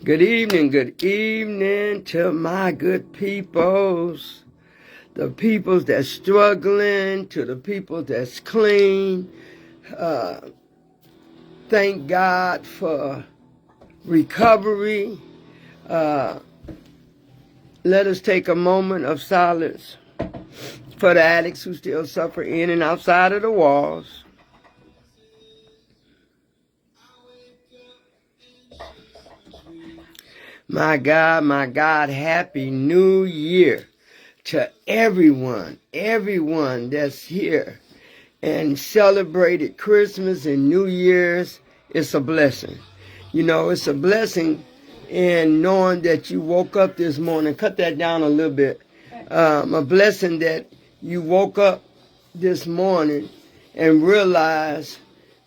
Good evening to my good peoples. The peoples that's struggling, to the people that's clean. Thank God for recovery. Let us take a moment of silence for the addicts who still suffer in and outside of the walls. My God, Happy New Year to everyone that's here and celebrated Christmas and New Year's. It's a blessing. You know, it's a blessing in knowing that you woke up this morning. Cut that down a little bit. A blessing that you woke up this morning and realized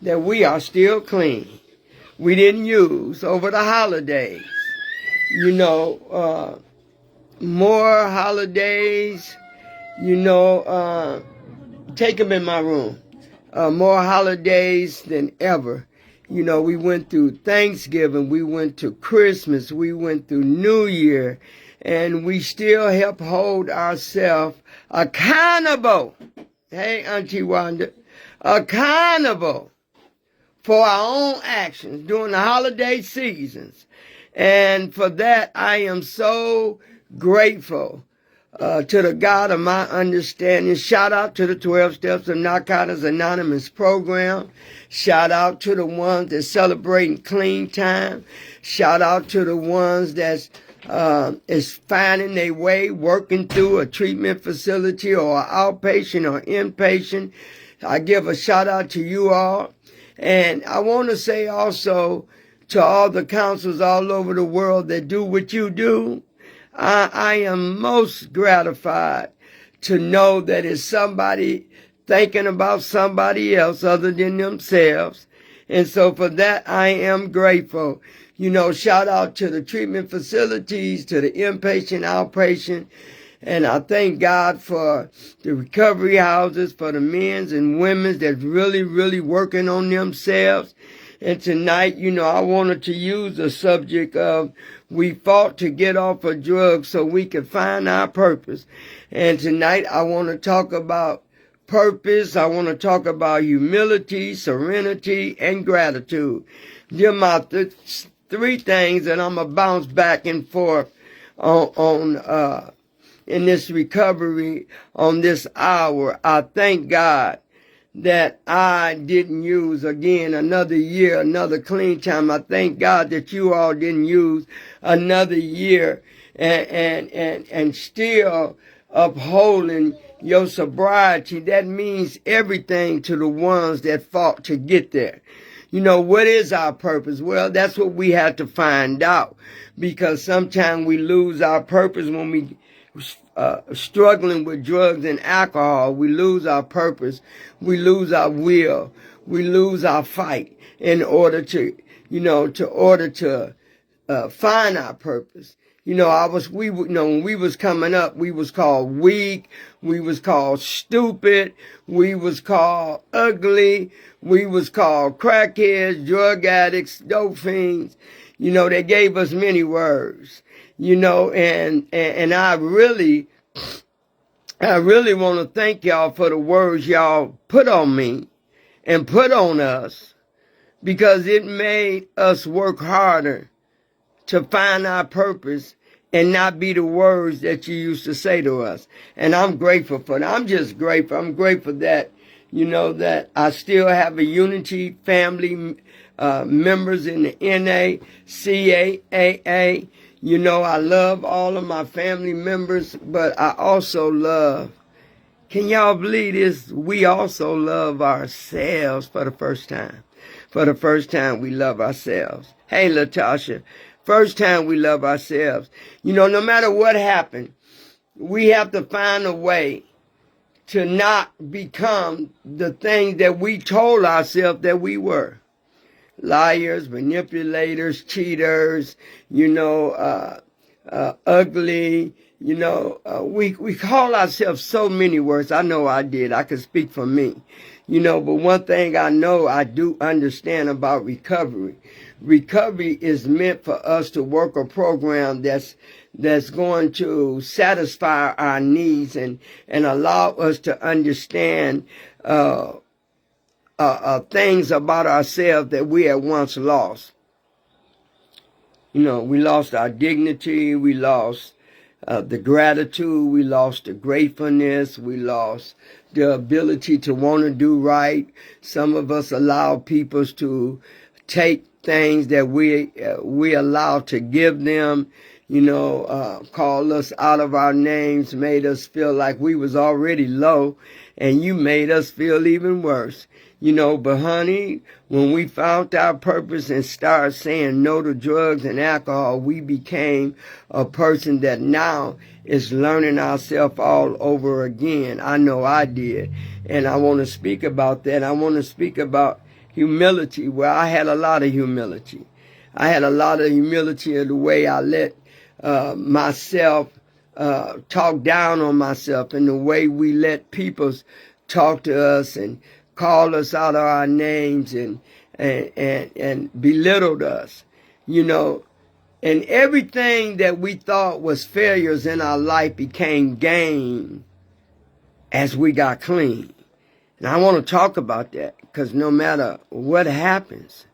that we are still clean. We didn't use over the holidays. You know, more holidays, take them in my room. More holidays than ever. You know, we went through Thanksgiving, we went to Christmas, we went through New Year, and we still help hold ourselves accountable. Hey, Auntie Wanda, accountable for our own actions during the holiday seasons. And for that, I am so grateful to the God of my understanding. Shout out to the 12 Steps of Narcotics Anonymous program. Shout out to the ones that's celebrating clean time. Shout out to the ones that's is finding their way, working through a treatment facility or outpatient or inpatient. I give a shout out to you all. And I want to say also to all the counselors all over the world that do what you do, I am most gratified to know that it's somebody thinking about somebody else other than themselves. And so for that, I am grateful. You know, shout out to the treatment facilities, to the inpatient, outpatient. And I thank God for the recovery houses, for the men and women that's really working on themselves. And tonight, you know, I wanted to use the subject of we fought to get off of drugs so we could find our purpose. And tonight I want to talk about purpose. I want to talk about humility, serenity, and gratitude. They're my three things that I'm going to bounce back and forth on in this recovery on this hour. I thank God that I didn't use again another year, another clean time. I thank God that you all didn't use another year and still upholding your sobriety. That means everything to the ones that fought to get there. You know, what is our purpose? Well, that's what we have to find out, because sometimes we lose our purpose when we struggling with drugs and alcohol. We lose our purpose. We lose our will. We lose our fight in order to, find our purpose. You know, when we was coming up, we was called weak. We was called stupid. We was called ugly. We was called crackheads, drug addicts, dope fiends. You know, they gave us many words. You know, and I really want to thank y'all for the words y'all put on me and put on us, because it made us work harder to find our purpose and not be the words that you used to say to us. And I'm grateful for that. I'm just grateful. I'm grateful that, you know, that I still have a Unity family, members in the NA, CAAA. You know, I love all of my family members, but I also love, can y'all believe this? We also love ourselves for the first time. For the first time, we love ourselves. Hey, Latasha, first time we love ourselves. You know, no matter what happened, we have to find a way to not become the things that we told ourselves that we were. Liars, manipulators, cheaters, ugly, we call ourselves so many words. I know I did. I could speak for me, but one thing I know I do understand about recovery. Recovery is meant for us to work a program that's going to satisfy our needs and allow us to understand things about ourselves that we had once lost. You know, we lost our dignity, we lost the gratitude, we lost the gratefulness, we lost the ability to want to do right. Some of us allow people to take things that we allow to give them, call us out of our names, made us feel like we was already low, and you made us feel even worse. But honey, when we found our purpose and started saying no to drugs and alcohol, we became a person that now is learning ourselves all over again. I know I did. And I want to speak about that. I want to speak about humility, where I had a lot of humility. I had a lot of humility in the way I let myself talk down on myself, and the way we let people talk to us and call us out of our names and belittled us, and everything that we thought was failures in our life became gain as we got clean. And I want to talk about that, because no matter what happens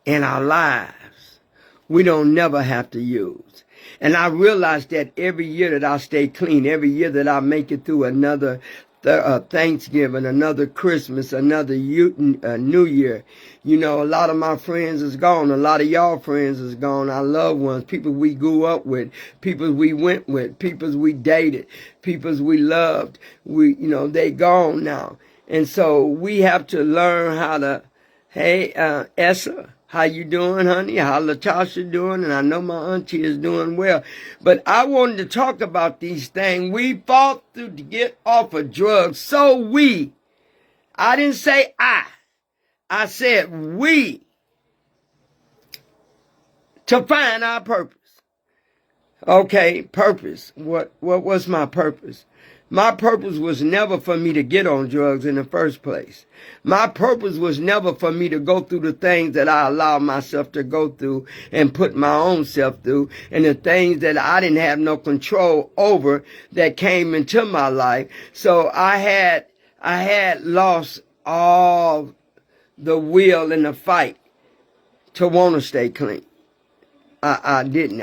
in our lives, we don't never have to use. And I realized that every year that I stay clean, every year that I make it through another Thanksgiving, another Christmas, another New Year. A lot of my friends is gone. A lot of y'all friends is gone. Our loved ones, people we grew up with, people we went with, people we dated, people we loved. They gone now. And so we have to learn how to, hey, Essa, how you doing, honey? How Latasha doing? And I know my auntie is doing well. But I wanted to talk about these things. We fought through to get off of drugs. I didn't say I said we, to find our purpose. Okay, purpose. What was my purpose? My purpose was never for me to get on drugs in the first place. My purpose was never for me to go through the things that I allowed myself to go through and put my own self through, and the things that I didn't have no control over that came into my life. So I had lost all the will in the fight to want to stay clean. I didn't.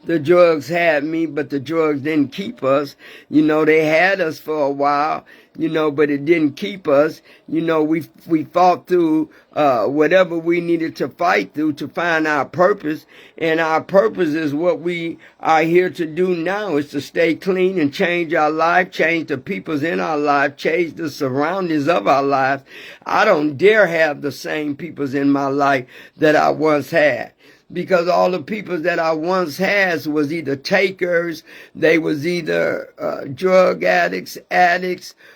The drugs had me, but the drugs didn't keep us. They had us for a while, but it didn't keep us. We fought through whatever we needed to fight through to find our purpose. And our purpose is what we are here to do now, is to stay clean and change our life, change the peoples in our life, change the surroundings of our lives. I don't dare have the same peoples in my life that I once had. Because all the people that I once had was either takers, they was either drug addicts,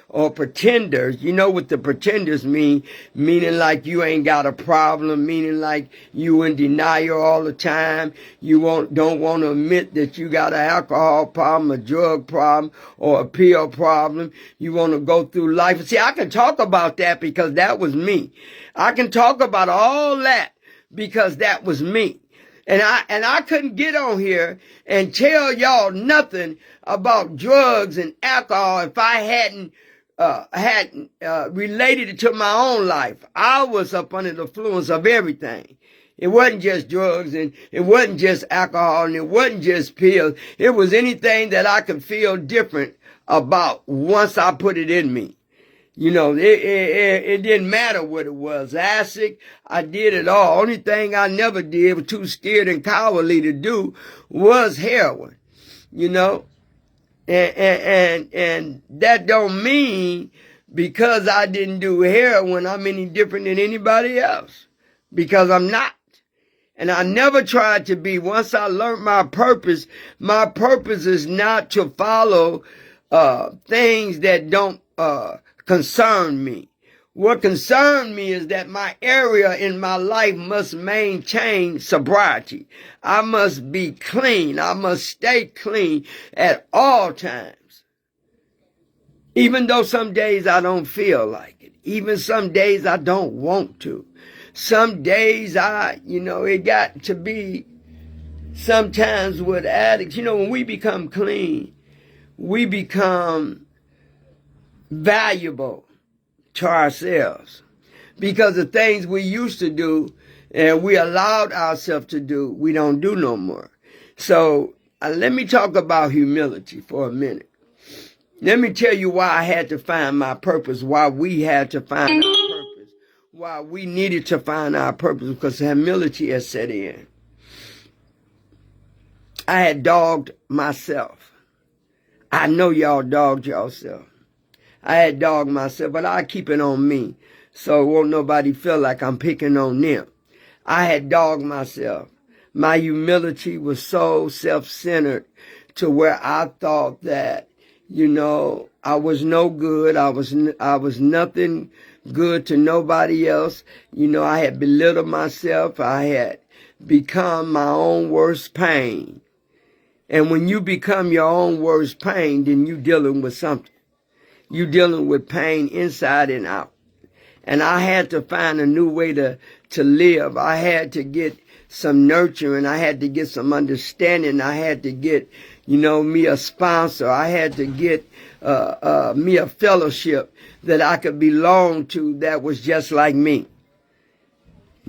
or pretenders. You know what the pretenders mean? Meaning like you ain't got a problem, meaning like you in denial all the time. You don't want to admit that you got an alcohol problem, a drug problem, or a pill problem. You want to go through life. See, I can talk about that because that was me. I can talk about all that because that was me. And I couldn't get on here and tell y'all nothing about drugs and alcohol if I hadn't related it to my own life. I was up under the influence of everything. It wasn't just drugs, and it wasn't just alcohol, and it wasn't just pills. It was anything that I could feel different about once I put it in me. It didn't matter what it was. Acid, I did it all. Only thing I never did, was too scared and cowardly to do, was heroin. And that don't mean because I didn't do heroin, I'm any different than anybody else. Because I'm not. And I never tried to be. Once I learned my purpose is not to follow things that don't concern me. What concerned me is that my area in my life must maintain sobriety. I must be clean. I must stay clean at all times. Even though some days I don't feel like it. Even some days I don't want to. some days it got to be sometimes with addicts, when we become clean, we become valuable to ourselves because the things we used to do and we allowed ourselves to do, we don't do no more. So let me talk about humility for a minute. Let me tell you why I had to find my purpose, why we had to find our purpose, why we needed to find our purpose, because humility has set in. I had dogged myself. I know y'all dogged yourself. I had dogged myself, but I keep it on me, so won't nobody feel like I'm picking on them. I had dogged myself. My humility was so self-centered to where I thought that, I was no good. I was nothing good to nobody else. I had belittled myself. I had become my own worst pain. And when you become your own worst pain, then you're dealing with something. You're dealing with pain inside and out. And I had to find a new way to live. I had to get some nurturing. I had to get some understanding. I had to get, me a sponsor. I had to get me a fellowship that I could belong to that was just like me.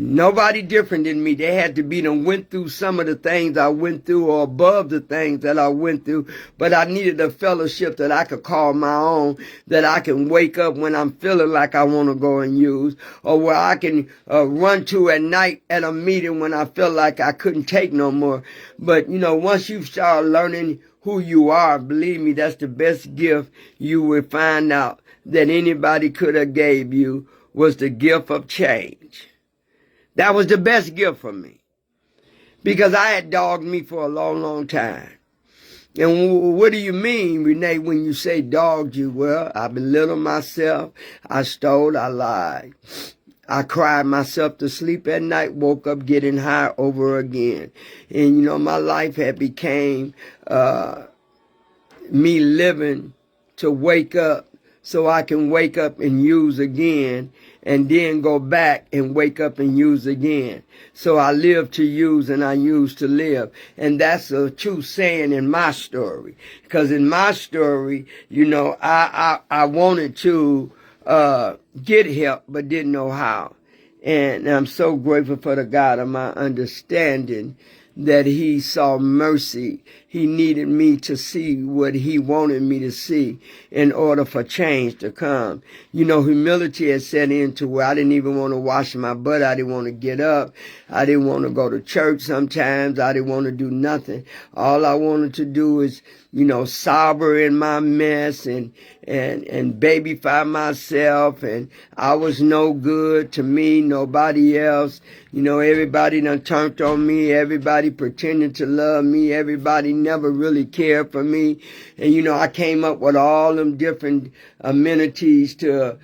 Nobody different than me. They had to be done went through some of the things I went through or above the things that I went through. But I needed a fellowship that I could call my own, that I can wake up when I'm feeling like I want to go and use, or where I can run to at night at a meeting when I feel like I couldn't take no more. But, once you start learning who you are, believe me, that's the best gift you will find out that anybody could have gave you was the gift of change. That was the best gift for me because I had dogged me for a long, long time. And what do you mean, Renee, when you say dogged you? Well, I belittled myself. I stole. I lied. I cried myself to sleep at night, woke up getting high over again. And, my life had became me living to wake up so I can wake up and use again, and then go back and wake up and use again. So I live to use and I use to live. And that's a true saying in my story. Because in my story, I wanted to get help but didn't know how. And I'm so grateful for the God of my understanding that he saw mercy. He needed me to see what he wanted me to see in order for change to come. Humility had set into where I didn't even want to wash my butt. I didn't want to get up. I didn't want to go to church sometimes. I didn't want to do nothing. All I wanted to do is, sober in my mess and babyfy myself. And I was no good to me, nobody else. Everybody done turned on me. Everybody pretended to love me. Everybody never really cared for me. And, I came up with all them different amenities to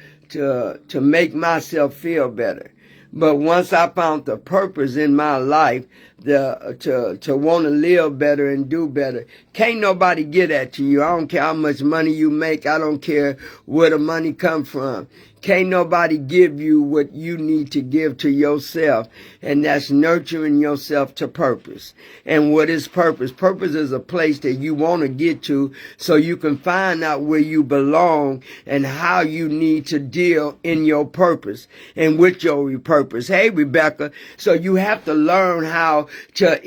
make myself feel better. But once I found the purpose in my life, to want to live better and do better, can't nobody get that to you. I don't care how much money you make. I don't care where the money come from. Can't nobody give you what you need to give to yourself, and that's nurturing yourself to purpose. And what is purpose? Purpose is a place that you want to get to so you can find out where you belong and how you need to deal in your purpose and with your purpose. Hey, Rebecca, so you have to learn how to,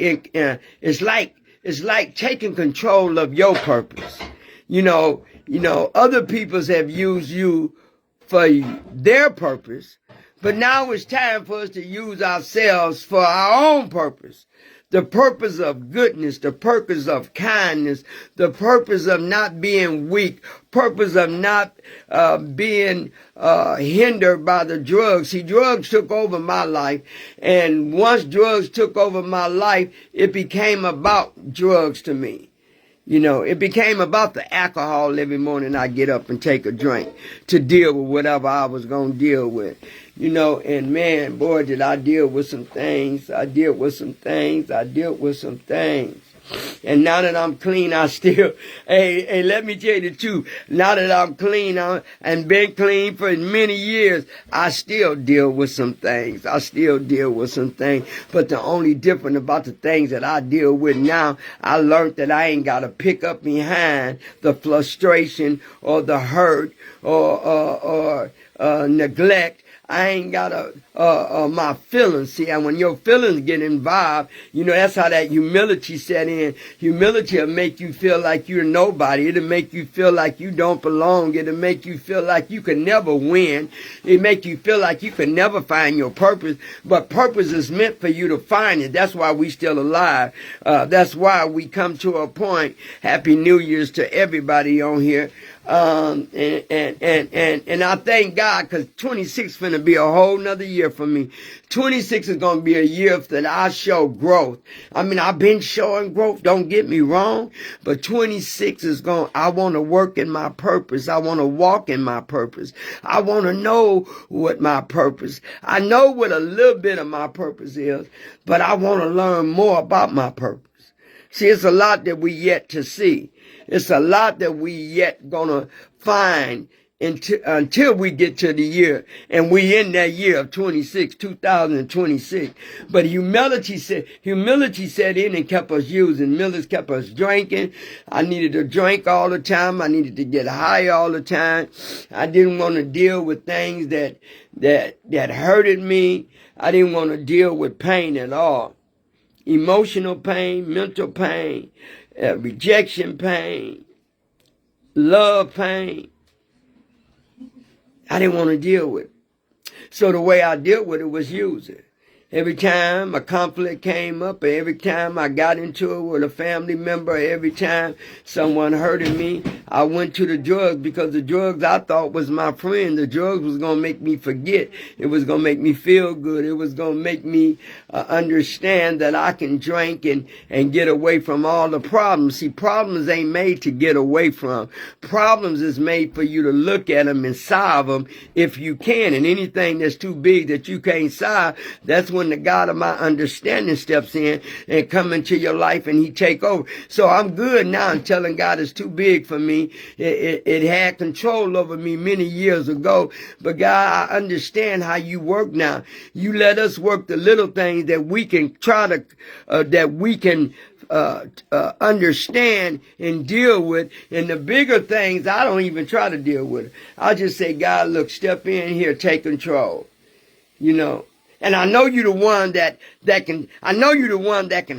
it's like taking control of your purpose. Other people have used you for their purpose, but now it's time for us to use ourselves for our own purpose. The purpose of goodness, the purpose of kindness, the purpose of not being weak, purpose of not being hindered by the drugs. See, drugs took over my life, and once drugs took over my life, it became about drugs to me. It became about the alcohol every morning I get up and take a drink to deal with whatever I was going to deal with. And man, boy, did I deal with some things. I dealt with some things. And now that I'm clean, I still, hey, let me tell you the truth. Now that I'm clean and been clean for many years, I still deal with some things. But the only difference about the things that I deal with now, I learned that I ain't got to pick up behind the frustration or the hurt or neglect. I ain't got my feelings. See, and when your feelings get involved, that's how that humility set in. Humility will make you feel like you're nobody. It'll make you feel like you don't belong. It'll make you feel like you can never win. It'll make you feel like you can never find your purpose. But purpose is meant for you to find it. That's why we still alive. That's why we come to a point. Happy New Year's to everybody on here. And I thank God, because 26 finna be a whole nother year for me. 26 is gonna be a year that I show growth. I mean, I've been showing growth, don't get me wrong, but 26 is I want to work in my purpose. I want to walk in my purpose. I want to know what my purpose. I know what a little bit of my purpose is, but I want to learn more about my purpose. See, it's a lot that we yet to see. It's a lot that we yet gonna find until we get to the year, and we in that year of 2026. But humility set in and kept us using. Millers kept us drinking. I needed to drink all the time. I needed to get high all the time. I didn't want to deal with things that hurted me. I didn't want to deal with pain at all. Emotional pain, mental pain, rejection pain, love pain. I didn't want to deal with it. So the way I dealt with it was using. Every time a conflict came up, or every time I got into it with a family member, every time someone hurted me, I went to the drugs, because the drugs I thought was my friend. The drugs was going to make me forget. It was going to make me feel good. It was going to make me understand that I can drink and get away from all the problems. See, problems ain't made to get away from. Problems is made for you to look at them and solve them if you can. And anything that's too big that you can't solve, that's when the God of my understanding steps in and come into your life and he take over. So I'm good now. I'm telling God it's too big for me. It had control over me many years ago. But God, I understand how you work now. You let us work the little things that we can try to, understand and deal with. And the bigger things, I don't even try to deal with it. I just say, God, look, step in here, take control. And I know you're the one that can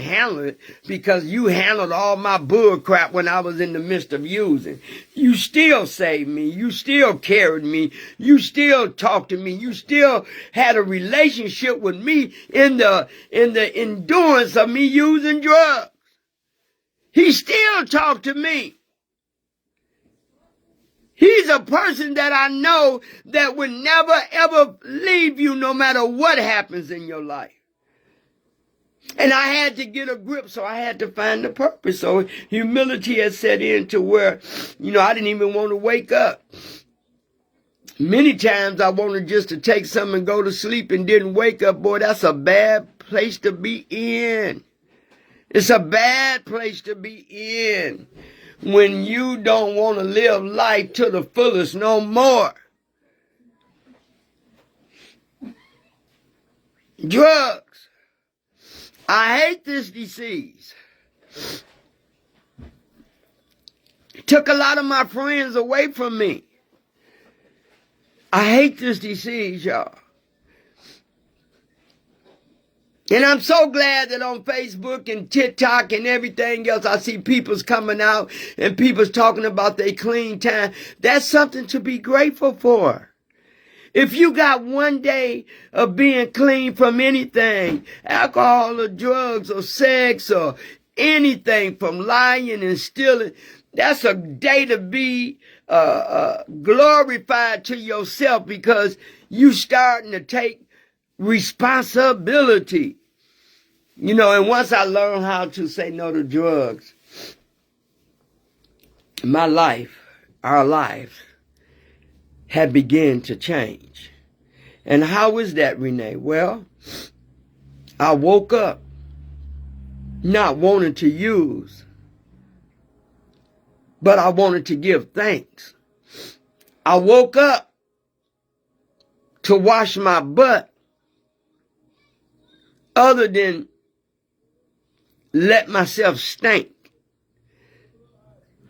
handle it, because you handled all my bull crap when I was in the midst of using. You still saved me. You still carried me. You still talked to me. You still had a relationship with me in the endurance of me using drugs. He still talked to me. He's a person that I know that will never, ever leave you no matter what happens in your life. And I had to get a grip, so I had to find the purpose. So humility has set in to where, I didn't even want to wake up. Many times I wanted just to take something and go to sleep and didn't wake up. Boy, that's a bad place to be in. It's a bad place to be in. When you don't want to live life to the fullest no more. Drugs. I hate this disease. It took a lot of my friends away from me. I hate this disease, y'all. And I'm so glad that on Facebook and TikTok and everything else, I see people's coming out and people's talking about their clean time. That's something to be grateful for. If you got one day of being clean from anything, alcohol or drugs or sex or anything, from lying and stealing, that's a day to be glorified to yourself, because you starting to take responsibility. And once I learned how to say no to drugs, my life, our life, had begun to change. And how is that, Renee? Well, I woke up not wanting to use, but I wanted to give thanks. I woke up to wash my butt other than let myself stink.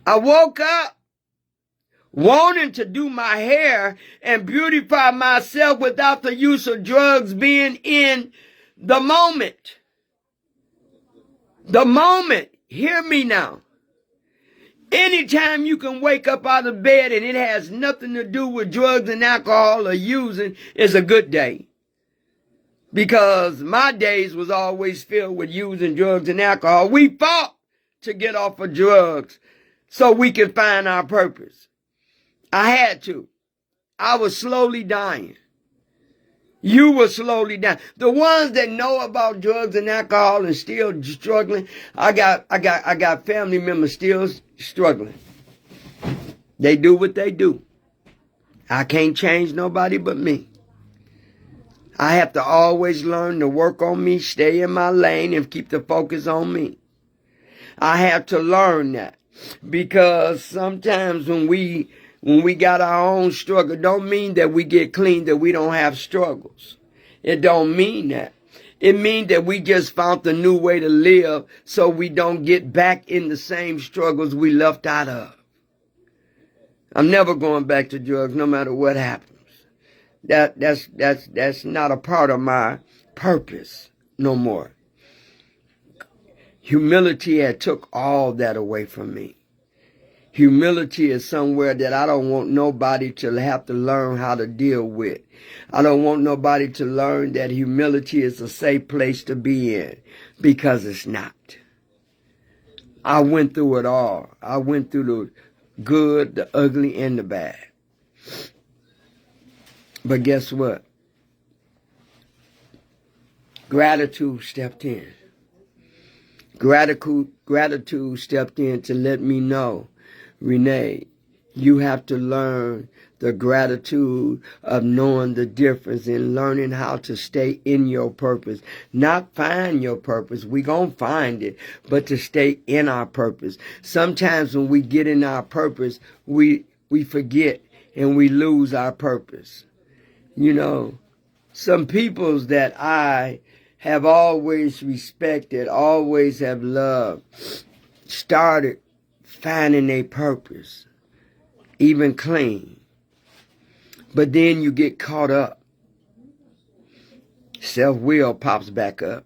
I woke up wanting to do my hair and beautify myself without the use of drugs, being in the moment. The moment. Hear me now. Anytime you can wake up out of bed and it has nothing to do with drugs and alcohol or using is a good day. Because my days was always filled with using drugs and alcohol. We fought to get off of drugs so we could find our purpose. I had to. I was slowly dying. You were slowly dying. The ones that know about drugs and alcohol and still struggling, I got family members still struggling. They do what they do. I can't change nobody but me. I have to always learn to work on me, stay in my lane, and keep the focus on me. I have to learn that, because sometimes when we got our own struggle, don't mean that we get clean, that we don't have struggles. It don't mean that. It means that we just found a new way to live so we don't get back in the same struggles we left out of. I'm never going back to drugs no matter what happens. That's not a part of my purpose no more. Humility had took all that away from me. Humility is somewhere that I don't want nobody to have to learn how to deal with. I don't want nobody to learn that humility is a safe place to be in, because it's not. I went through it all. I went through the good, the ugly, and the bad. But guess what? Gratitude stepped in. Gratitude stepped in to let me know, Renee, you have to learn the gratitude of knowing the difference and learning how to stay in your purpose. Not find your purpose. We're going to find it, but to stay in our purpose. Sometimes when we get in our purpose, we forget and we lose our purpose. You know, some peoples that I have always respected, always have loved, started finding their purpose, even clean. But then you get caught up. Self-will pops back up.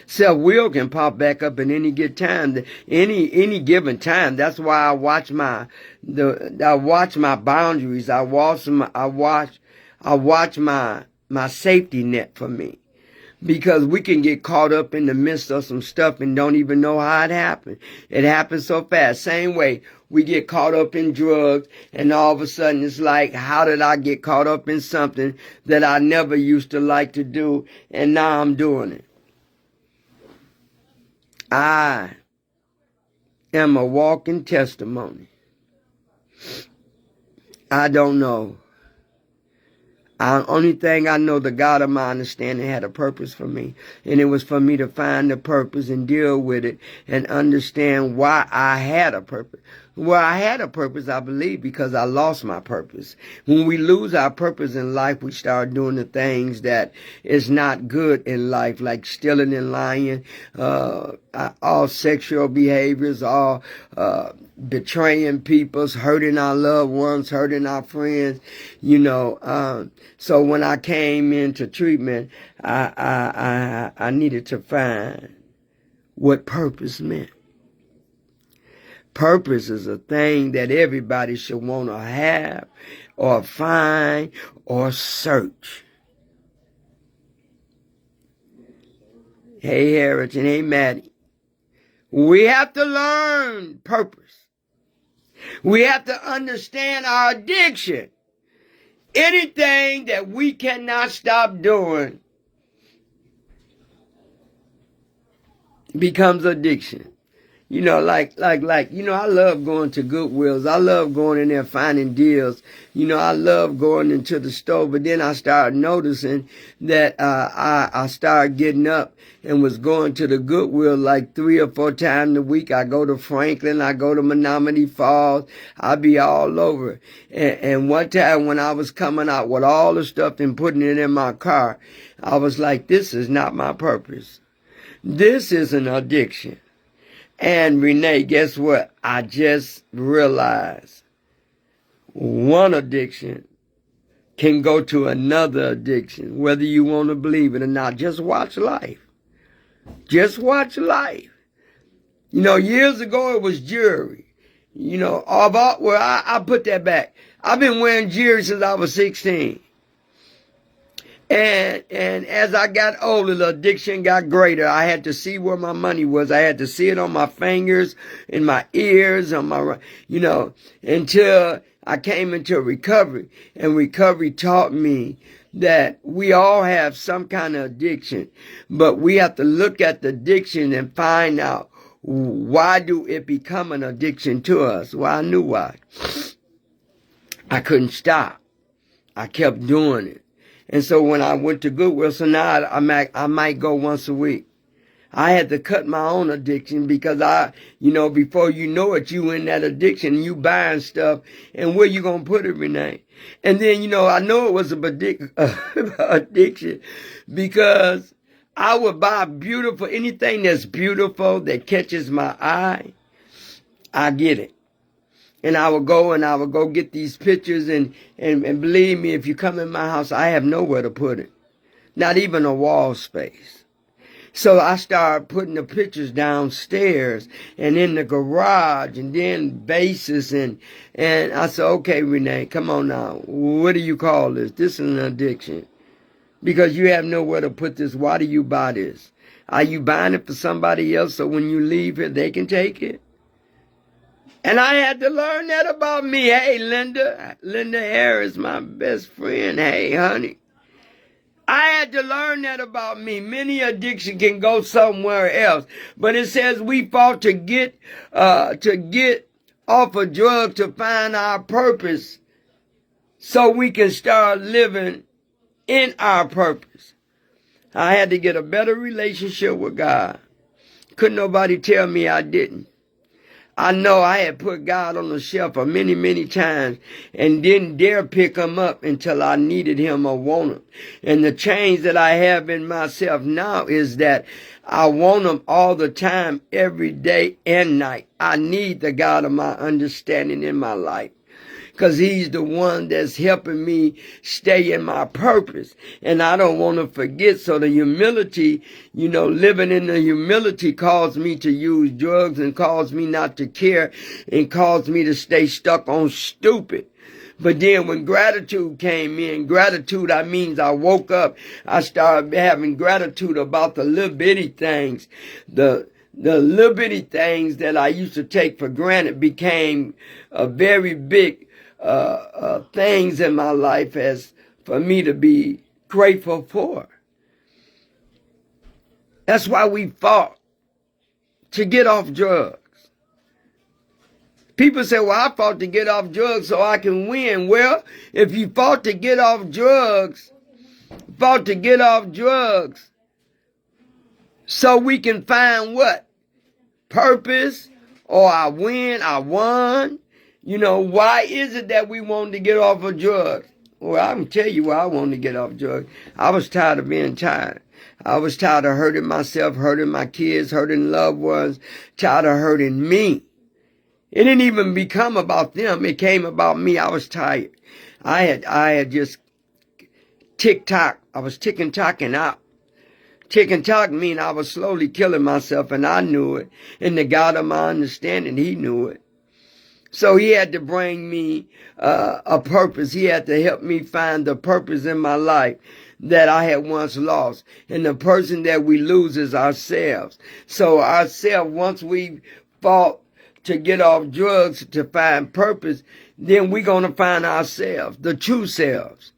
Self-will can pop back up at any good time, any given time. That's why I watch my boundaries. I watch my safety net for me. Because we can get caught up in the midst of some stuff and don't even know how it happened. It happens so fast. Same way, we get caught up in drugs and all of a sudden it's like, how did I get caught up in something that I never used to like to do and now I'm doing it? I am a walking testimony. I don't know. Only thing I know, the God of my understanding had a purpose for me. And it was for me to find the purpose and deal with it and understand why I had a purpose. Well, I had a purpose, I believe, because I lost my purpose. When we lose our purpose in life, we start doing the things that is not good in life, like stealing and lying, all sexual behaviors, all betraying people, hurting our loved ones, hurting our friends, you know. So when I came into treatment, I needed to find what purpose meant. Purpose is a thing that everybody should want to have or find or search. Hey, Harris, and hey, Maddie. We have to learn purpose. We have to understand our addiction. Anything that we cannot stop doing becomes addiction. You know, I love going to Goodwills. I love going in there finding deals. You know, I love going into the store, but then I started noticing that, I started getting up and was going to the Goodwill like 3 or 4 times a week. I go to Franklin, I go to Menominee Falls, I be all over. And one time when I was coming out with all the stuff and putting it in my car, I was like, this is not my purpose. This is an addiction. And Renee, guess what? I just realized one addiction can go to another addiction, whether you want to believe it or not. Just watch life. Just watch life. You know, years ago it was jewelry. You know, I put that back. I've been wearing jewelry since I was 16. And as I got older, the addiction got greater. I had to see where my money was. I had to see it on my fingers, in my ears, on my, you know, until I came into recovery. And recovery taught me that we all have some kind of addiction, but we have to look at the addiction and find out, why do it become an addiction to us? Well, I knew why. I couldn't stop. I kept doing it. And so when I went to Goodwill, so now I might go once a week. I had to cut my own addiction because before you know it, you in that addiction, you buying stuff, and where you gonna put it, Renee? And then, I know it was addiction because I would buy anything that's beautiful, that catches my eye, I get it. And I would go get these pictures, and believe me, if you come in my house, I have nowhere to put it. Not even a wall space. So I started putting the pictures downstairs and in the garage and then bases, and I said, okay, Renee, come on now. What do you call this? This is an addiction. Because you have nowhere to put this. Why do you buy this? Are you buying it for somebody else so when you leave here, they can take it? And I had to learn that about me. Hey, Linda Harris, my best friend. Hey, honey. I had to learn that about me. Many addiction can go somewhere else. But it says we fought to get off of drugs to find our purpose so we can start living in our purpose. I had to get a better relationship with God. Couldn't nobody tell me I didn't. I know I had put God on the shelf for many, many times and didn't dare pick him up until I needed him or want him. And the change that I have in myself now is that I want him all the time, every day and night. I need the God of my understanding in my life, because he's the one that's helping me stay in my purpose. And I don't want to forget. So the humility, living in the humility caused me to use drugs and caused me not to care and caused me to stay stuck on stupid. But then when gratitude came in, I means I woke up, I started having gratitude about the little bitty things. The little bitty things that I used to take for granted became a very big things in my life as for me to be grateful for. That's why we fought to get off drugs. People say, well, I fought to get off drugs so I can win. Well, if you fought to get off drugs so we can find what? Purpose, or I won. Why is it that we want to get off of drugs? Well, I can tell you why I wanted to get off drugs. I was tired of being tired. I was tired of hurting myself, hurting my kids, hurting loved ones, tired of hurting me. It didn't even become about them. It came about me. I was tired. I had just tick-tock. I was tick-and-tocking out. Tick-and-tock mean I was slowly killing myself, and I knew it. And the God of my understanding, he knew it. So he had to bring me a purpose. He had to help me find the purpose in my life that I had once lost. And the person that we lose is ourselves. So ourselves, once we fought to get off drugs to find purpose, then we're going to find ourselves, the true selves.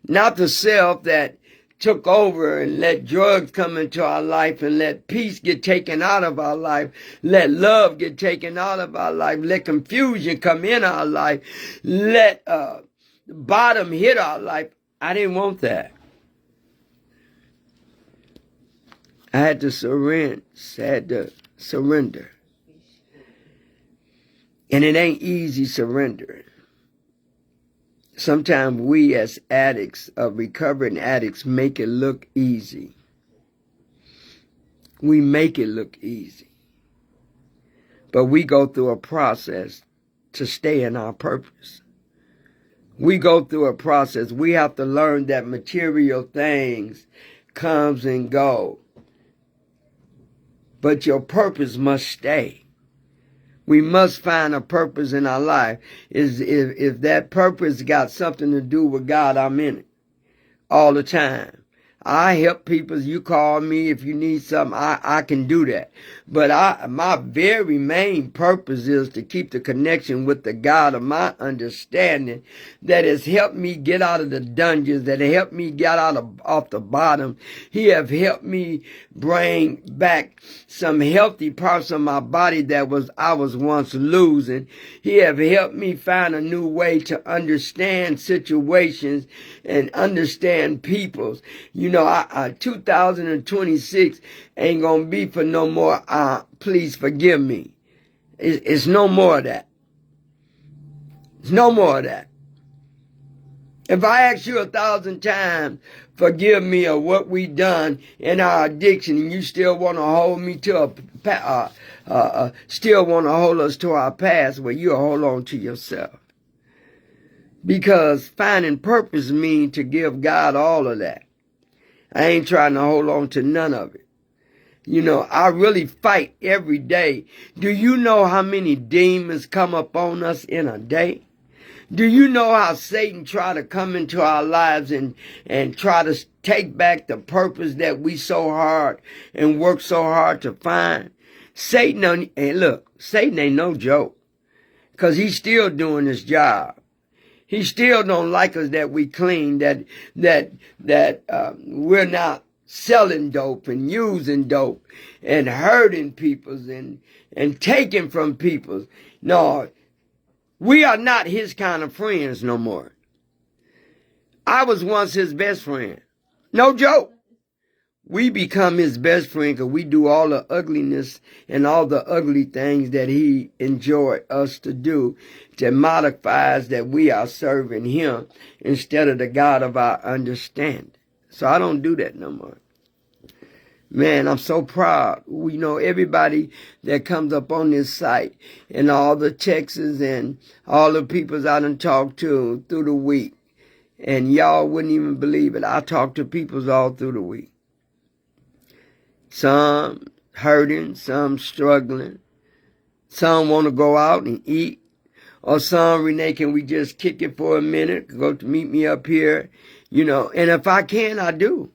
Not the self that took over and let drugs come into our life and let peace get taken out of our life, let love get taken out of our life, let confusion come in our life, let the bottom hit our life. I didn't want that. I had to surrender. And it ain't easy surrendering. Sometimes we as addicts, recovering addicts, make it look easy. We make it look easy. But we go through a process to stay in our purpose. We go through a process. We have to learn that material things comes and go. But your purpose must stay. We must find a purpose in our life. If that purpose got something to do with God, I'm in it all the time. I help people. You call me if you need something. I can do that. But my very main purpose is to keep the connection with the God of my understanding that has helped me get out of the dungeons, that helped me get off the bottom. He have helped me bring back some healthy parts of my body that I was once losing. He have helped me find a new way to understand situations and understand peoples. 2026 ain't gonna be for no more, please forgive me. It's no more of that. It's no more of that. If I ask you 1,000 times, forgive me of what we done in our addiction, and you still want to hold me to still want to hold us to our past, well, you'll hold on to yourself. Because finding purpose means to give God all of that. I ain't trying to hold on to none of it. I really fight every day. Do you know how many demons come up on us in a day? Do you know how Satan try to come into our lives and try to take back the purpose that we so hard and work so hard to find? Satan ain't no joke, because he's still doing his job. He still don't like us that we clean, that we're not selling dope and using dope and hurting people and taking from people. No, we are not his kind of friends no more. I was once his best friend. No joke. We become his best friend because we do all the ugliness and all the ugly things that he enjoyed us to do, to modify us that we are serving him instead of the God of our understanding. So I don't do that no more. Man, I'm so proud. Everybody that comes up on this site and all the texts and all the people I done talked to through the week. And y'all wouldn't even believe it. I talk to people all through the week. Some hurting, some struggling. Some want to go out and eat. Or some, Renee, can we just kick it for a minute? Go to meet me up here. And if I can, I do.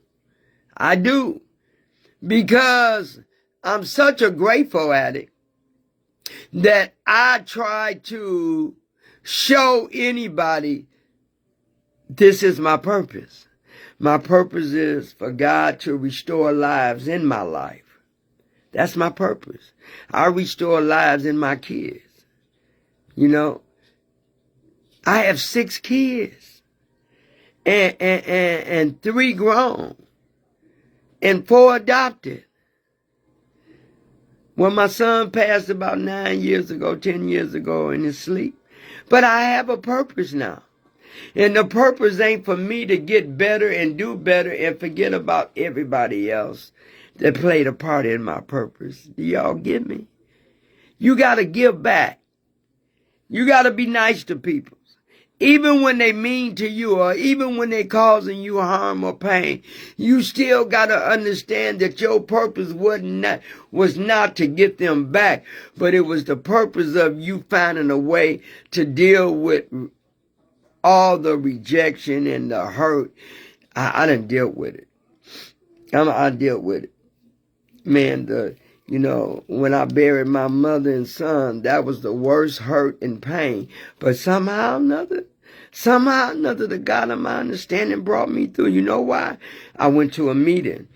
I do. Because I'm such a grateful addict that I try to show anybody this is my purpose. My purpose is for God to restore lives in my life. That's my purpose. I restore lives in my kids. I have 6 kids and 3 grown and 4 adopted. Well, my son passed about 9 years ago, 10 years ago in his sleep. But I have a purpose now. And the purpose ain't for me to get better and do better and forget about everybody else that played a part in my purpose. Do y'all get me? You got to give back. You got to be nice to people. Even when they mean to you or even when they causing you harm or pain, you still got to understand that your purpose was not to get them back, but it was the purpose of you finding a way to deal with all the rejection and the hurt. I done dealt with it. I dealt with it. Man, when I buried my mother and son, that was the worst hurt and pain. But somehow or another, Somehow or another, the God of my understanding brought me through. You know why? I went to a meeting.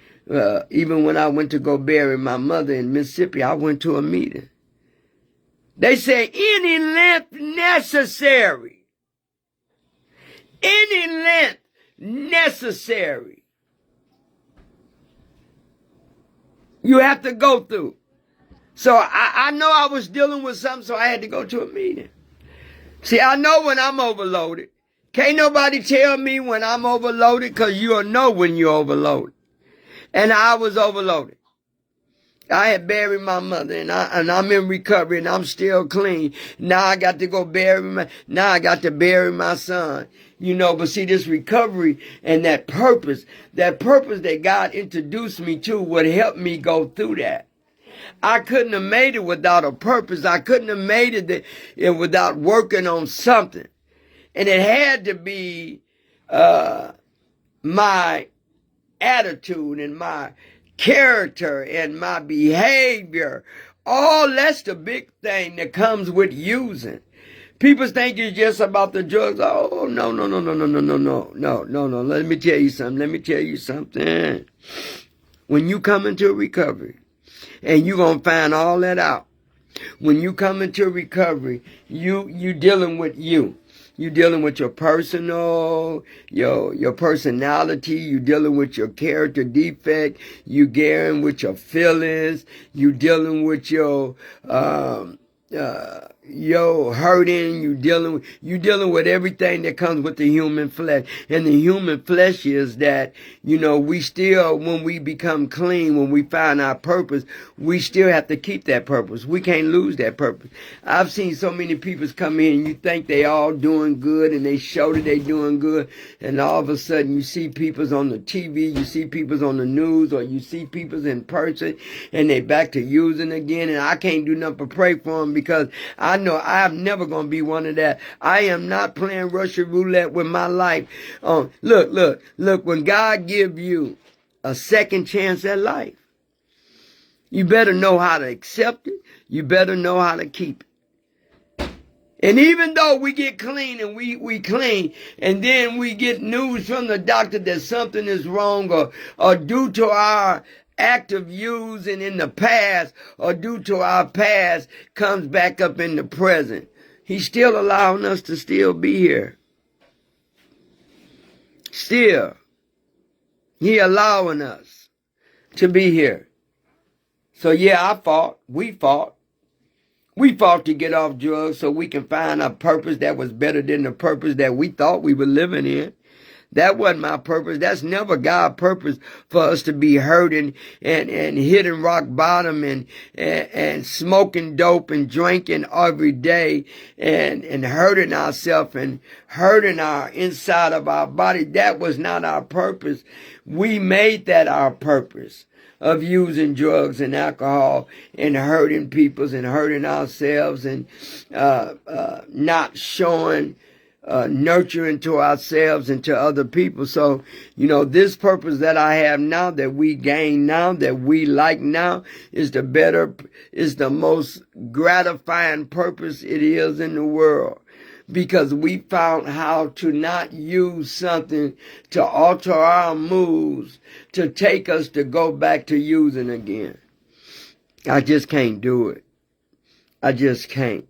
Even when I went to go bury my mother in Mississippi, I went to a meeting. They say any length necessary. Any length necessary. You have to go through. So I know I was dealing with something, so I had to go to a meeting. See, I know when I'm overloaded. Can't nobody tell me when I'm overloaded, because you'll know when you're overloaded. And I was overloaded. I had buried my mother, and I'm in recovery, and I'm still clean. Now I got to go now I got to bury my son. You know, but see, this recovery and that purpose that God introduced me to would help me go through that. I couldn't have made it without a purpose. I couldn't have made it without working on something. And it had to be my attitude and my character and my behavior. All that's the big thing that comes with using. People think it's just about the drugs. Oh, no. Let me tell you something. When you come into recovery, and you're going to find all that out. When you come into recovery, you dealing with you. You dealing with your personal, your personality. You dealing with your character defect. You dealing with your feelings. You dealing with your hurting. You dealing with everything that comes with the human flesh. And the human flesh is that, we still, when we become clean, when we find our purpose, we still have to keep that purpose. We can't lose that purpose. I've seen so many people come in, and you think they all doing good, and they show that they doing good, and all of a sudden you see people's on the TV, you see people's on the news, or you see people's in person, and they back to using again, and I can't do nothing but pray for them, because I know I'm never going to be one of that. I am not playing Russian roulette with my life. Look, when God give you a second chance at life, you better know how to accept it. You better know how to keep it. And even though we get clean and we clean, and then we get news from the doctor that something is wrong, or due to our act of using in the past, or due to our past, comes back up in the present, he's still allowing us to still be here. Still, he allowing us to be here. So yeah, we fought to get off drugs so we can find a purpose that was better than the purpose that we thought we were living in. That wasn't my purpose. That's never God's purpose, for us to be hurting and hitting rock bottom and smoking dope and drinking every day and hurting ourselves and hurting our inside of our body. That was not our purpose. We made that our purpose, of using drugs and alcohol and hurting people and hurting ourselves and not showing nurturing to ourselves and to other people. So, this purpose that I have now, that we gain now, that we like now, is the most gratifying purpose it is in the world. Because we found how to not use something to alter our moods, to take us to go back to using again. I just can't do it. I just can't.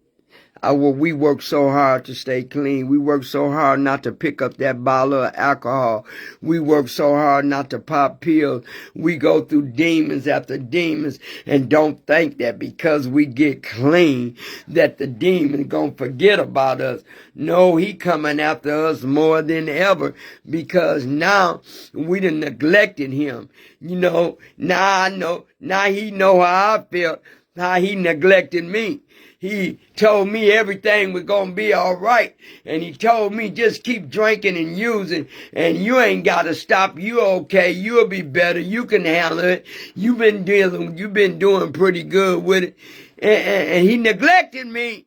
We work so hard to stay clean. We work so hard not to pick up that bottle of alcohol. We work so hard not to pop pills. We go through demons after demons and don't think that because we get clean that the demon gonna forget about us. No, he coming after us more than ever, because now we done neglected him. Now I know. Now he know how I feel, how he neglected me. He told me everything was going to be all right. And he told me just keep drinking and using. And you ain't got to stop. You okay. You'll be better. You can handle it. You've been doing pretty good with it. And he neglected me.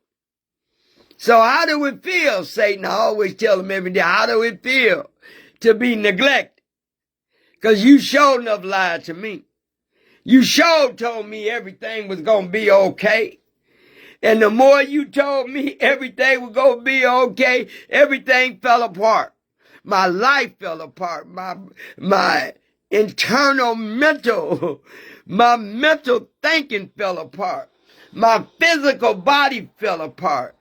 So how do it feel, Satan? I always tell him every day, how do it feel to be neglected? Because you sure enough lied to me. You sure told me everything was going to be okay. And the more you told me everything was going to be okay, everything fell apart. My life fell apart. My internal my mental thinking fell apart. My physical body fell apart.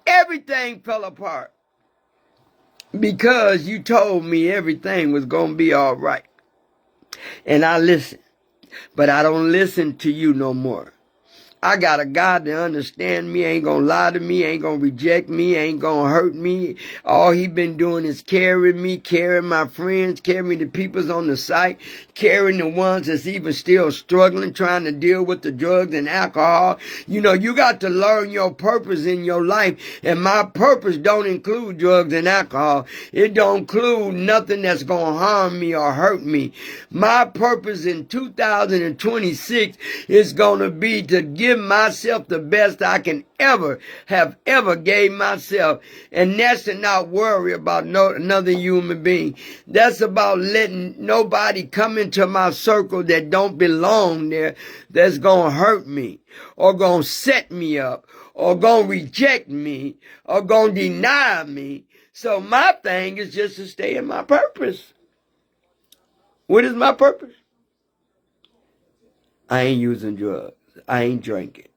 Everything fell apart. Because you told me everything was going to be all right. And I listened. But I don't listen to you no more. I got a God that understand me, ain't gonna lie to me, ain't gonna reject me, ain't gonna hurt me. All he been doing is carrying me, carrying my friends, carrying the peoples on the site, carrying the ones that's even still struggling, trying to deal with the drugs and alcohol. You know, you got to learn your purpose in your life. And my purpose don't include drugs and alcohol. It don't include nothing that's gonna harm me or hurt me. My purpose in 2026 is gonna be to give myself the best I can ever gave myself. And that's to not worry about another human being. That's about letting nobody come into my circle that don't belong there, that's gonna hurt me or gonna set me up or gonna reject me or gonna deny me. So my thing is just to stay in my purpose. What is my purpose? I ain't using drugs. I ain't drinking.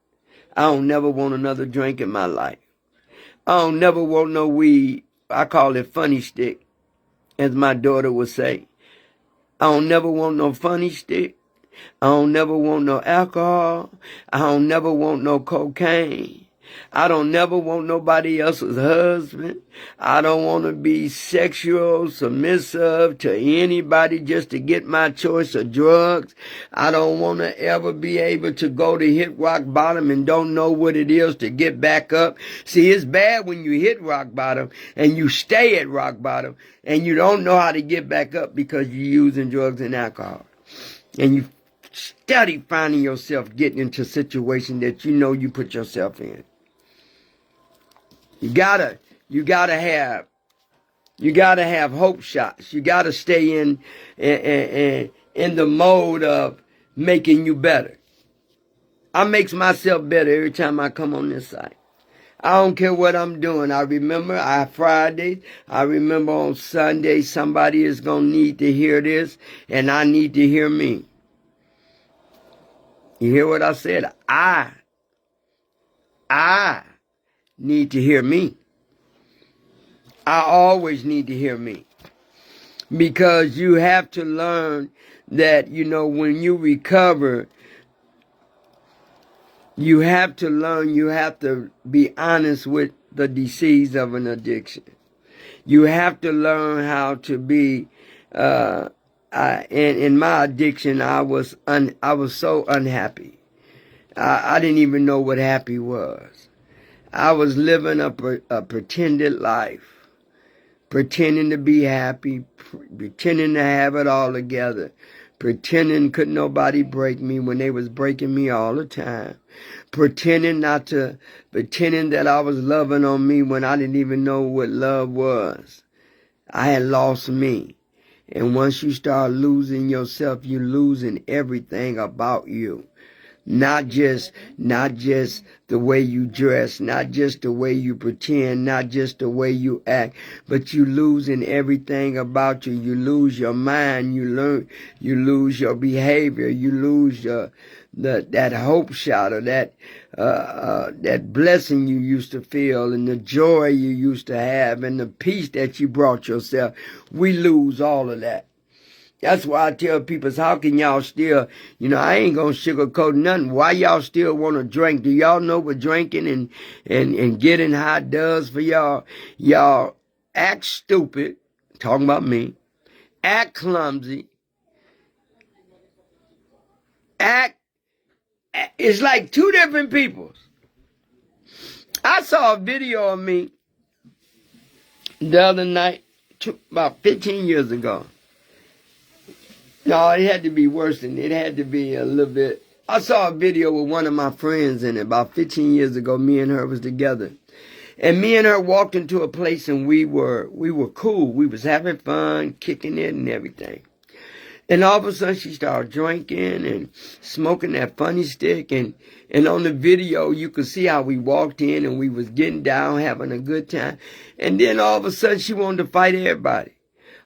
I don't never want another drink in my life. I don't never want no weed. I call it funny stick, as my daughter would say. I don't never want no funny stick. I don't never want no alcohol. I don't never want no cocaine. I don't never want nobody else's husband. I don't want to be sexual, submissive to anybody just to get my choice of drugs. I don't want to ever be able to go to hit rock bottom and don't know what it is to get back up. See, it's bad when you hit rock bottom and you stay at rock bottom and you don't know how to get back up because you're using drugs and alcohol. And you study finding yourself getting into a situation that you know you put yourself in. You gotta have hope shots. You gotta stay in the mode of making you better. I makes myself better every time I come on this site. I don't care what I'm doing. I remember Friday. I remember on Sunday somebody is gonna need to hear this, and I need to hear me. You hear what I said? I need to hear me. I always need to hear me. Because you have to learn that, you know, when you recover, you have to learn, you have to be honest with the disease of an addiction. You have to learn how to be, in my addiction, I was so unhappy. I didn't even know what happy was. I was living a pretended life, pretending to be happy, pretending to have it all together, pretending could nobody break me when they was breaking me all the time, pretending that I was loving on me when I didn't even know what love was. I had lost me. And once you start losing yourself, you're losing everything about you. Not just the way you dress, not just the way you pretend, not just the way you act, but you losing everything about you. You lose your mind, you lose your behavior, you lose that hope shot or that blessing you used to feel and the joy you used to have and the peace that you brought yourself. We lose all of that. That's why I tell people, how can y'all still, I ain't gonna sugarcoat nothing. Why y'all still want to drink? Do y'all know what drinking and getting high does for y'all? Y'all act stupid, talking about me, act clumsy, it's like two different people. I saw a video of me the other night, about 15 years ago. No, it had to be worse than it had to be a little bit. I saw a video with one of my friends in it about 15 years ago. Me and her was together. And me and her walked into a place and we were cool. We was having fun, kicking it and everything. And all of a sudden she started drinking and smoking that funny stick. And on the video, you could see how we walked in and we was getting down, having a good time. And then all of a sudden she wanted to fight everybody.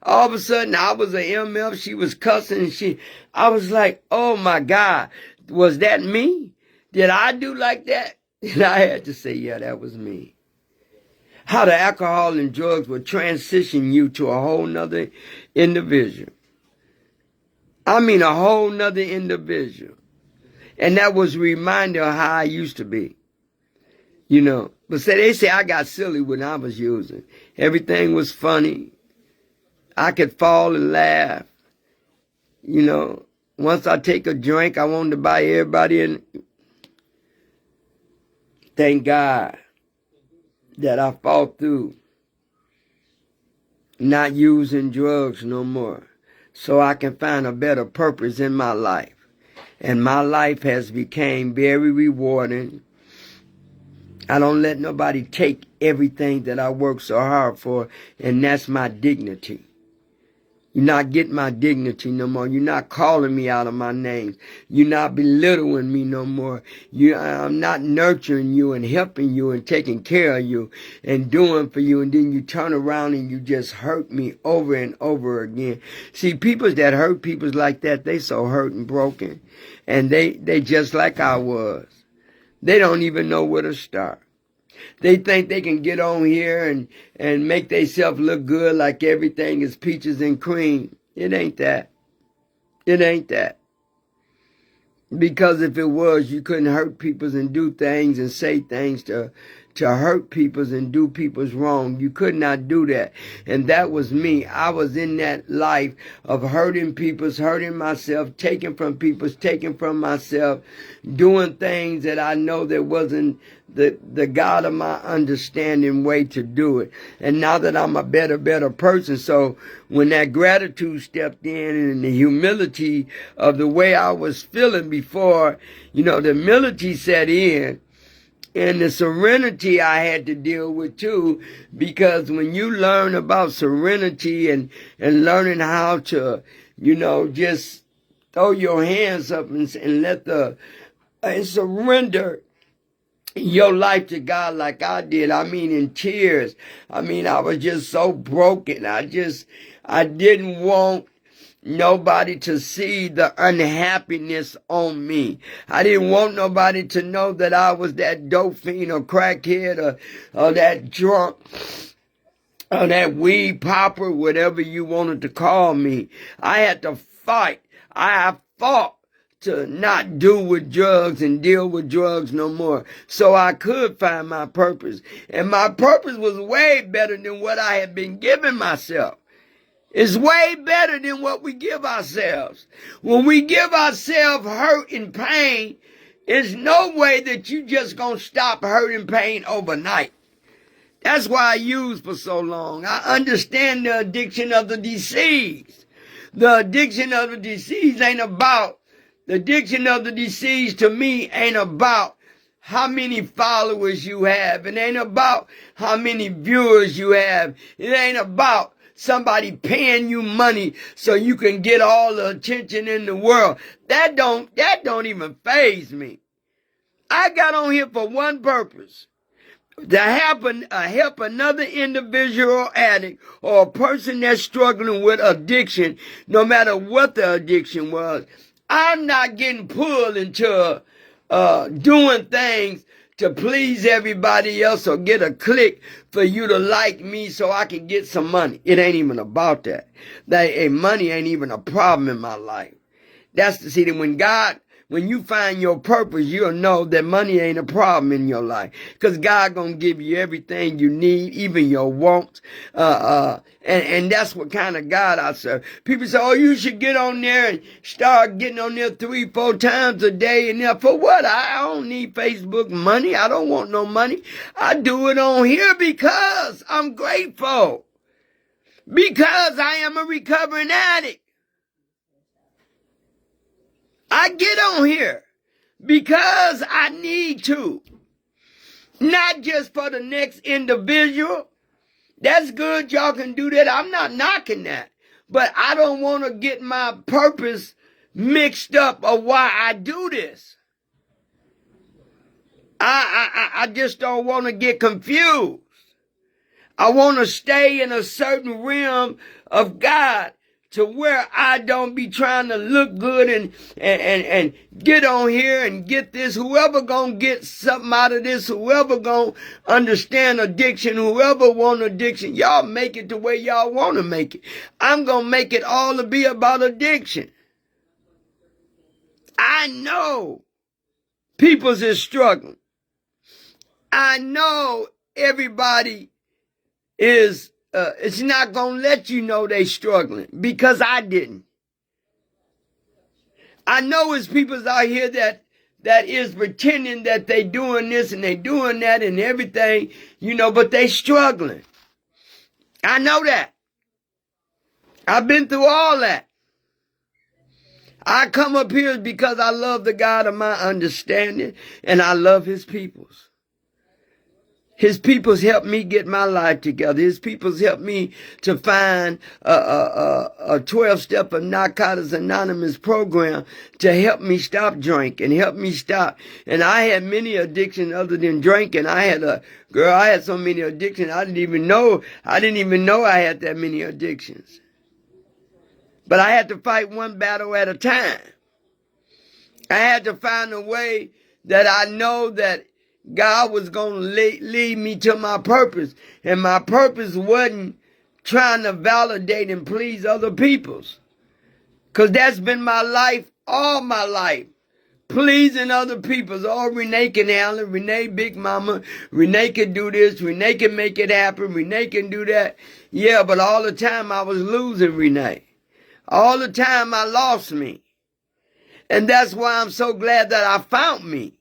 All of a sudden I was an MF. She was cussing. I was like, oh my God, was that me? Did I do like that? And I had to say, yeah, that was me. How the alcohol and drugs will transition you to a whole nother individual. I mean, a whole nother individual. And that was a reminder of how I used to be. You know. But they say I got silly when I was using. Everything was funny. I could fall and laugh. You know. Once I take a drink, I wanted to buy everybody in. Thank God that I fought through not using drugs no more, so I can find a better purpose in my life. And my life has become very rewarding. I don't let nobody take everything that I work so hard for, and that's my dignity. You're not getting my dignity no more. You're not calling me out of my name. You're not belittling me no more. I'm not nurturing you and helping you and taking care of you and doing for you. And then you turn around and you just hurt me over and over again. See, people that hurt people like that, they so hurt and broken. And they just like I was. They don't even know where to start. They think they can get on here and make themselves look good like everything is peaches and cream. It ain't that. It ain't that. Because if it was, you couldn't hurt people and do things and say things to hurt people and do people's wrong. You could not do that. And that was me. I was in that life of hurting people, hurting myself, taking from people, taking from myself, doing things that I know that wasn't the God of my understanding way to do it. And now that I'm a better person, so when that gratitude stepped in and the humility of the way I was feeling before, you know, the humility set in. And the serenity I had to deal with too, because when you learn about serenity and learning how to, you know, just throw your hands up and let and surrender your life to God like I did. I mean, in tears. I mean, I was just so broken. I didn't want nobody to see the unhappiness on me. I didn't want nobody to know that I was that dope fiend or crackhead or that drunk or that weed popper, whatever you wanted to call me. I had to fight. I fought to not do with drugs and deal with drugs no more, so I could find my purpose. And my purpose was way better than what I had been giving myself. It's way better than what we give ourselves. When we give ourselves hurt and pain, it's no way that you just gonna stop hurt and pain overnight. That's why I used for so long. I understand the addiction of the disease. The addiction of the disease ain't about, the addiction of the disease to me ain't about how many followers you have. It ain't about how many viewers you have. It ain't about somebody paying you money so you can get all the attention in the world. That don't even faze me. I got on here for one purpose. To help another individual addict or a person that's struggling with addiction, no matter what the addiction was. I'm not getting pulled into doing things to please everybody else or get a click for you to like me so I can get some money. It ain't even about that. Money ain't even a problem in my life. That's to see that when you find your purpose, you'll know that money ain't a problem in your life. Because God gonna give you everything you need, even your wants. And that's what kind of God I serve. People say, oh, you should get on there and start getting on there 3-4 times a day. And there for what? I don't need Facebook money. I don't want no money. I do it on here because I'm grateful. Because I am a recovering addict. I get on here because I need to. Not just for the next individual. That's good, y'all can do that. I'm not knocking that. but I don't want to get my purpose mixed up of why I do this. I just don't want to get confused. I want to stay in a certain realm of God to where I don't be trying to look good and get on here and get this. Whoever gonna get something out of this, whoever gonna understand addiction, whoever want addiction, y'all make it the way y'all want to make it. I'm gonna make it all to be about addiction. I know people's is struggling. I know everybody is it's not gonna let you know they struggling because I didn't. I know it's people out here that is pretending that they doing this and they doing that and everything, but they struggling. I know that. I've been through all that. I come up here because I love the God of my understanding and I love his peoples. His people's helped me get my life together. His people's helped me to find a 12-step of Narcotics Anonymous program to help me stop drinking, help me stop. And I had many addictions other than drinking. I had so many addictions, I didn't even know I had that many addictions. But I had to fight one battle at a time. I had to find a way that I know that God was going to lead me to my purpose. And my purpose wasn't trying to validate and please other people's. Because that's been my life, all my life. Pleasing other people's. Oh, Renee can handle it. Renee Big Mama. Renee can do this. Renee can make it happen. Renee can do that. Yeah, but all the time I was losing Renee. All the time I lost me. And that's why I'm so glad that I found me.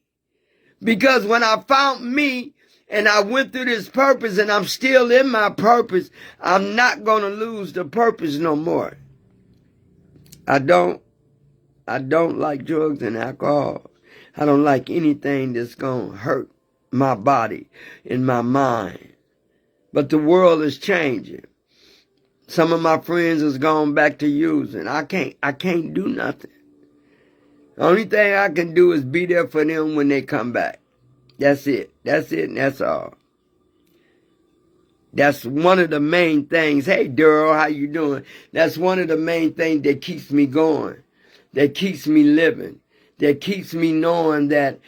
Because when I found me and I went through this purpose and I'm still in my purpose, I'm not going to lose the purpose no more. I don't like drugs and alcohol. I don't like anything that's going to hurt my body and my mind. But the world is changing. Some of my friends has gone back to using. I can't do nothing. The only thing I can do is be there for them when they come back. That's it. That's it and that's all. That's one of the main things. Hey, Daryl, how you doing? That's one of the main things that keeps me going, that keeps me living, that keeps me knowing that,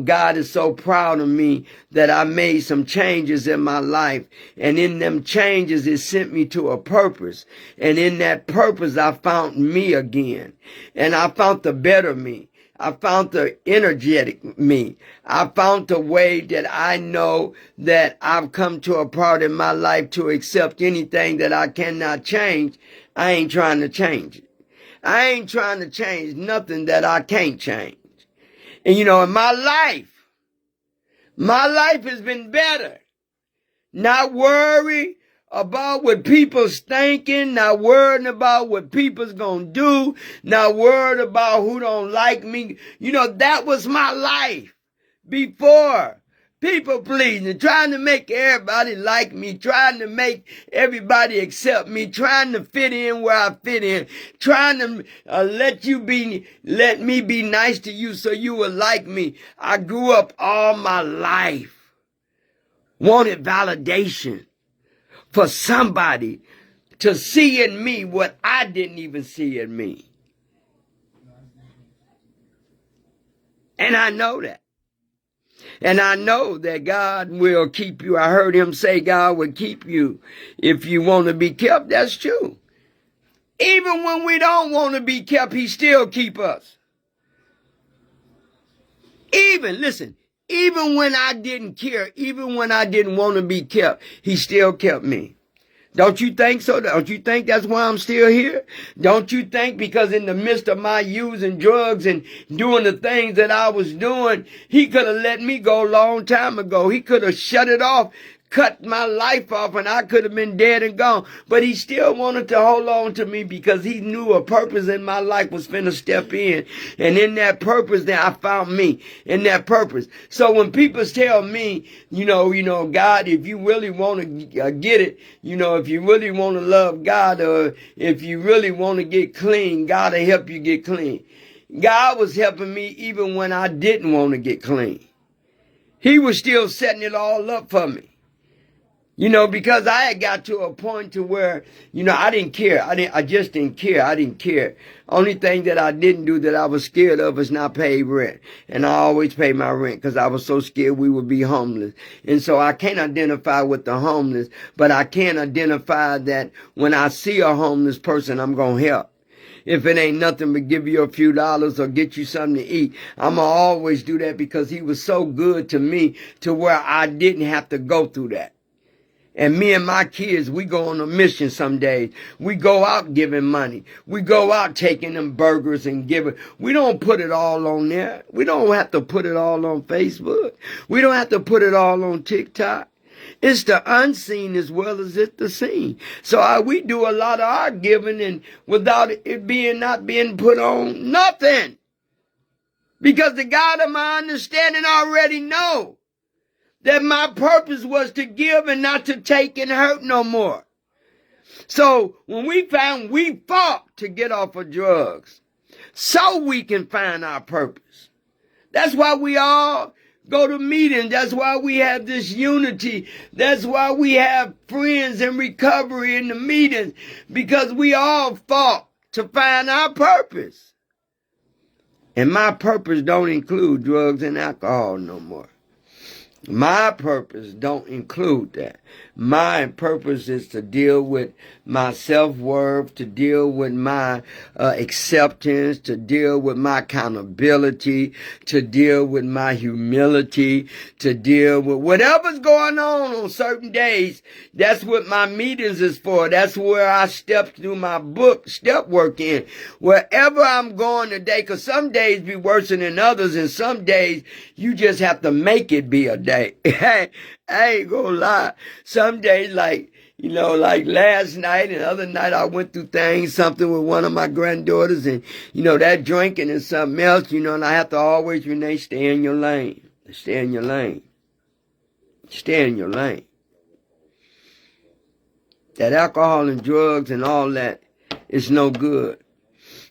God is so proud of me that I made some changes in my life. And in them changes, it sent me to a purpose. And in that purpose, I found me again. And I found the better me. I found the energetic me. I found the way that I know that I've come to a part in my life to accept anything that I cannot change. I ain't trying to change it. I ain't trying to change nothing that I can't change. And in my life has been better. Not worry about what people's thinking, not worrying about what people's gonna do, not worried about who don't like me. That was my life before. People pleasing, trying to make everybody like me, trying to make everybody accept me, trying to fit in where I fit in, trying to let me be nice to you so you will like me. I grew up all my life, wanted validation for somebody to see in me what I didn't even see in me. And I know that. And I know that God will keep you. I heard him say God will keep you if you want to be kept. That's true. Even when we don't want to be kept, he still keep us. Even when I didn't care, even when I didn't want to be kept, he still kept me. Don't you think so? Don't you think that's why I'm still here? Don't you think because in the midst of my using drugs and doing the things that I was doing, he could have let me go a long time ago. He could have shut it off cut my life off and I could have been dead and gone. But he still wanted to hold on to me because he knew a purpose in my life was finna step in. And in that purpose, then I found me in that purpose. So when people tell me, God, if you really want to get it, if you really want to love God, or if you really want to get clean, God will help you get clean. God was helping me even when I didn't want to get clean. He was still setting it all up for me. Because I had got to a point to where, I didn't care. I just didn't care. I didn't care. Only thing that I didn't do that I was scared of is not pay rent. And I always pay my rent because I was so scared we would be homeless. And so I can't identify with the homeless, but I can identify that when I see a homeless person, I'm going to help. If it ain't nothing but give you a few dollars or get you something to eat, I'm going to always do that because he was so good to me to where I didn't have to go through that. And me and my kids, we go on a mission some days. We go out giving money. We go out taking them burgers and giving. We don't put it all on there. We don't have to put it all on Facebook. We don't have to put it all on TikTok. It's the unseen as well as it's the seen. So we do a lot of our giving and without it not being put on nothing. Because the God of my understanding already know that my purpose was to give and not to take and hurt no more. So when we fought to get off of drugs so we can find our purpose. That's why we all go to meetings. That's why we have this unity. That's why we have friends in recovery in the meetings, because we all fought to find our purpose. And my purpose don't include drugs and alcohol no more. My purpose don't include that. My purpose is to deal with my self-worth, to deal with my acceptance, to deal with my accountability, to deal with my humility, to deal with whatever's going on certain days. That's what my meetings is for. That's where I step through my book, step work in. Wherever I'm going today, because some days be worse than others, and some days you just have to make it be a day. I ain't gonna lie. Some days, like last night and other night, I went through something with one of my granddaughters, and, that drinking and something else, and I have to always, Renee, stay in your lane. Stay in your lane. Stay in your lane. That alcohol and drugs and all that is no good.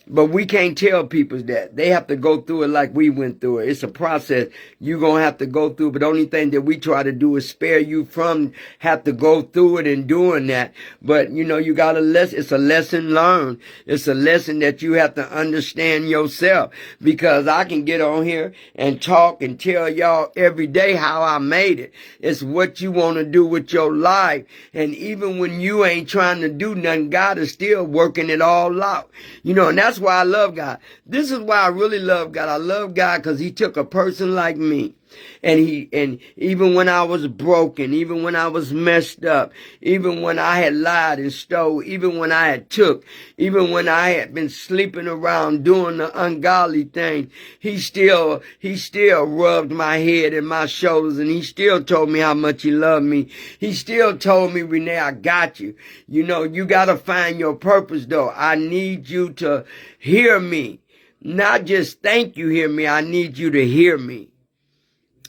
But we can't tell people that. They have to go through it like we went through it. It's a process you're going to have to go through. But the only thing that we try to do is spare you from have to go through it and doing that. But, you got to it's a lesson learned. It's a lesson that you have to understand yourself. Because I can get on here and talk and tell y'all every day how I made it. It's what you want to do with your life. And even when you ain't trying to do nothing, God is still working it all out. And that's why I love God. This is why I really love God. I love God because he took a person like me. And even when I was broken, even when I was messed up, even when I had lied and stole, even when I had took, even when I had been sleeping around doing the ungodly thing, he still rubbed my head and my shoulders, and he still told me how much he loved me. He still told me, Renee, I got you. You got to find your purpose though. I need you to hear me. Not just think you hear me. I need you to hear me.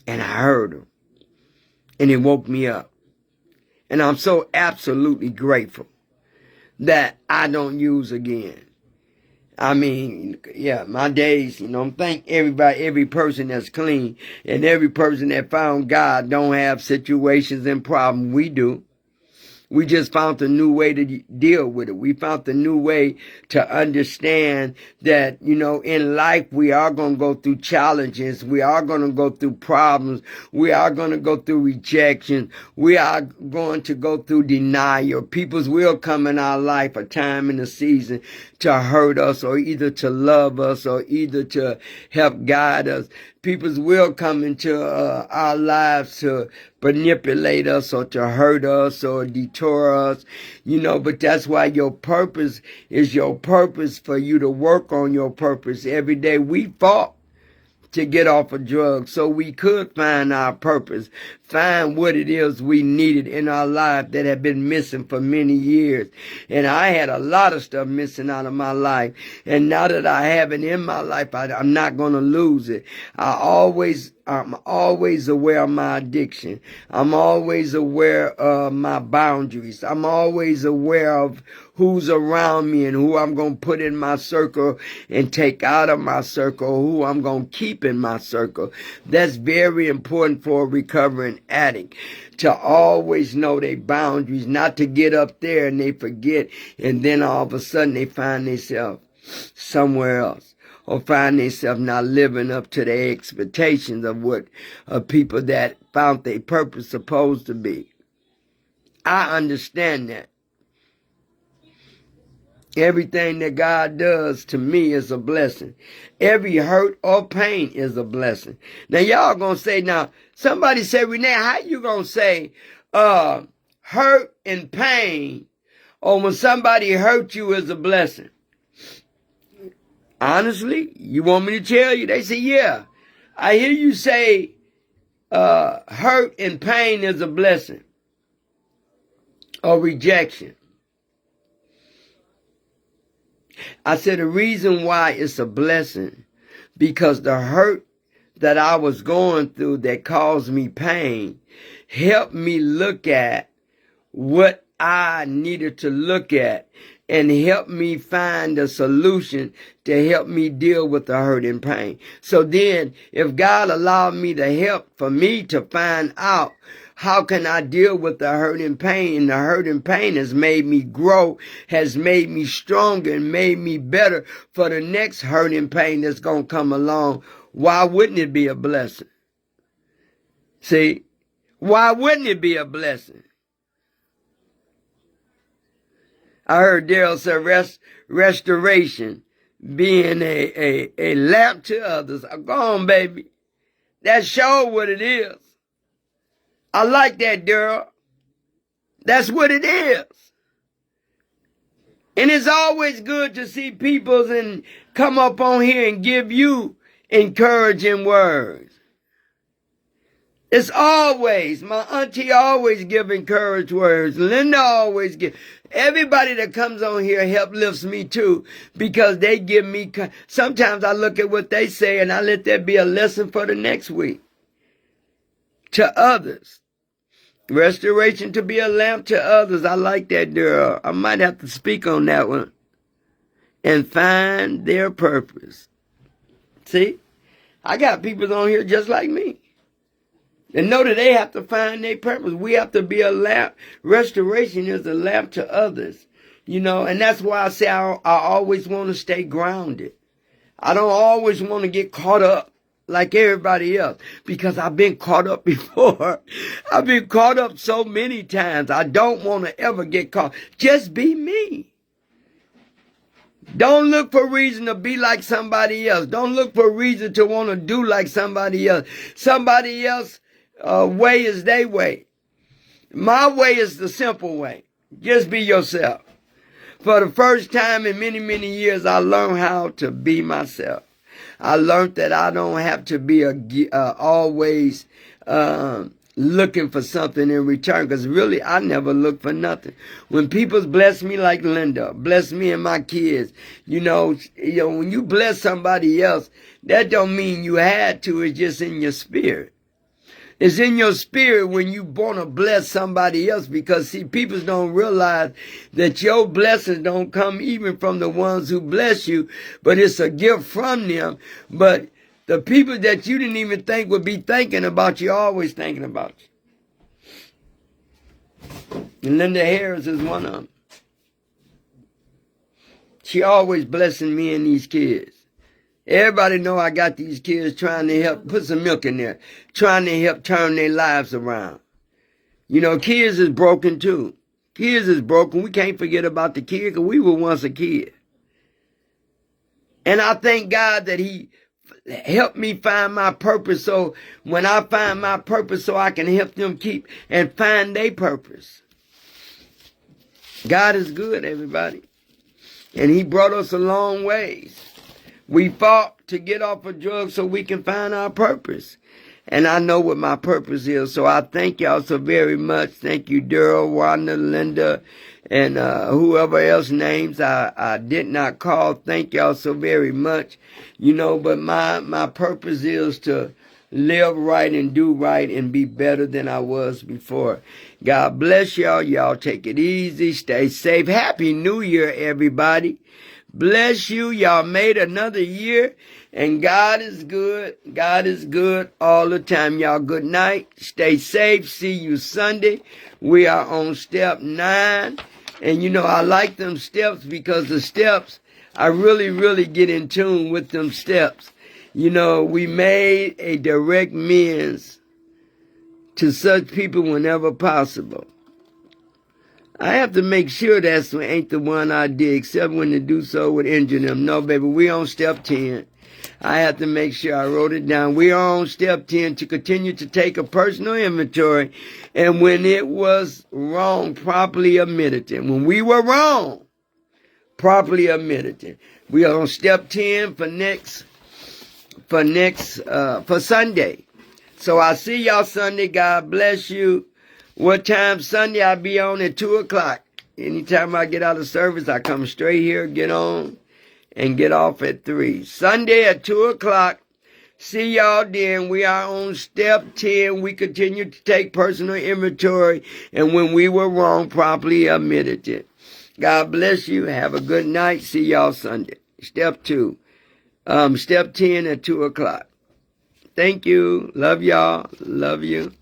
And I heard him. And it woke me up. And I'm so absolutely grateful that I don't use again. I mean, yeah, my days, thank everybody, every person that's clean and every person that found God don't have situations and problems we do. We just found a new way to deal with it. We found a new way to understand that, in life, we are going to go through challenges. We are going to go through problems. We are going to go through rejection. We are going to go through denial. People's will come in our life, a time in a season to hurt us or either to love us or either to help guide us. People's will come into our lives to manipulate us or to hurt us or detour us, but that's why your purpose is your purpose for you to work on your purpose. Every day we fought to get off of drugs so we could find our purpose, find what it is we needed in our life that had been missing for many years. And I had a lot of stuff missing out of my life. And now that I have it in my life, I'm not going to lose it. I'm always aware of my addiction. I'm always aware of my boundaries. I'm always aware of who's around me and who I'm going to put in my circle and take out of my circle, who I'm going to keep in my circle. That's very important for a recovering addict, to always know their boundaries, not to get up there and they forget, and then all of a sudden they find themselves somewhere else, or find themselves not living up to their expectations of what people that found their purpose supposed to be. I understand that. Everything that God does to me is a blessing. Every hurt or pain is a blessing. Now y'all gonna say, now somebody say, Renee, how you gonna say hurt and pain, or when somebody hurt you, is a blessing? Honestly, you want me to tell you? They say, yeah. I hear you say hurt and pain is a blessing or rejection. I said the reason why it's a blessing, because the hurt that I was going through that caused me pain helped me look at what I needed to look at and help me find a solution to help me deal with the hurt and pain. So then, if God allowed me to help for me to find out how can I deal with the hurt and pain, and the hurt and pain has made me grow, has made me stronger, and made me better for the next hurt and pain that's going to come along, why wouldn't it be a blessing? See, why wouldn't it be a blessing? I heard Daryl say restoration being a lamp to others. Go on, baby. That's sure what it is. I like that, Daryl. That's what it is. And it's always good to see people and come up on here and give you encouraging words. It's always, my auntie always give encouraged words. Linda always give. Everybody that comes on here help lifts me too, because they give me, sometimes I look at what they say and I let that be a lesson for the next week. To others. Restoration to be a lamp to others. I like that, girl. I might have to speak on that one. And find their purpose. See? I got people on here just like me. And know that they have to find their purpose. We have to be a lamp. Restoration is a lamp to others. You know, and that's why I say I always want to stay grounded. I don't always want to get caught up like everybody else, because I've been caught up before. I've been caught up so many times. I don't want to ever get caught. Just be me. Don't look for reason to be like somebody else. Don't look for reason to want to do like somebody else. Somebody else way is their way. My way is the simple way. Just be yourself. For the first time in many, many years, I learned how to be myself. I learned that I don't have to be always looking for something in return, because really I never look for nothing. When people bless me like Linda, bless me and my kids, you know, when you bless somebody else, that don't mean you had to. It's just in your spirit. It's in your spirit when you want to bless somebody else, because see, people don't realize that your blessings don't come even from the ones who bless you, but it's a gift from them. But the people that you didn't even think would be thinking about you, always thinking about you. And Linda Harris is one of them. She always blessing me and these kids. Everybody know I got these kids trying to help, put some milk in there, trying to help turn their lives around. You know, kids is broken too. Kids is broken. We can't forget about the kid, because we were once a kid. And I thank God that He helped me find my purpose. So when I find my purpose, so I can help them keep and find their purpose. God is good, everybody. And He brought us a long ways. We fought to get off of drugs so we can find our purpose. And I know what my purpose is. So I thank y'all so very much. Thank you, Daryl, Wanda, Linda, and whoever else names I did not call. Thank y'all so very much. You know, but my purpose is to live right and do right and be better than I was before. God bless y'all. Y'all take it easy. Stay safe. Happy New Year, everybody. Bless you. Y'all made another year, and God is good. God is good all the time. Y'all, good night. Stay safe. See you Sunday. We are on step 9. And you know, I like them steps because the steps, I really get in tune with them steps. You know, we made a direct amends to such people whenever possible. I have to make sure that ain't the one I did, except when to do so would injure them. No, baby, we on step 10. I have to make sure I wrote it down. We are on step 10 to continue to take a personal inventory. And when it was wrong, properly admitted it. When we were wrong, properly admitted it. We are on step 10 for Sunday. So I see y'all Sunday. God bless you. What time Sunday? I'll be on at 2 o'clock. Anytime I get out of service, I come straight here, get on, and get off at 3. Sunday at 2 o'clock. See y'all then. We are on step 10. We continue to take personal inventory. And when we were wrong, properly admitted it. God bless you. Have a good night. See y'all Sunday. Step 2. Step 10 at 2 o'clock. Thank you. Love y'all. Love you.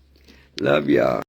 Love y'all.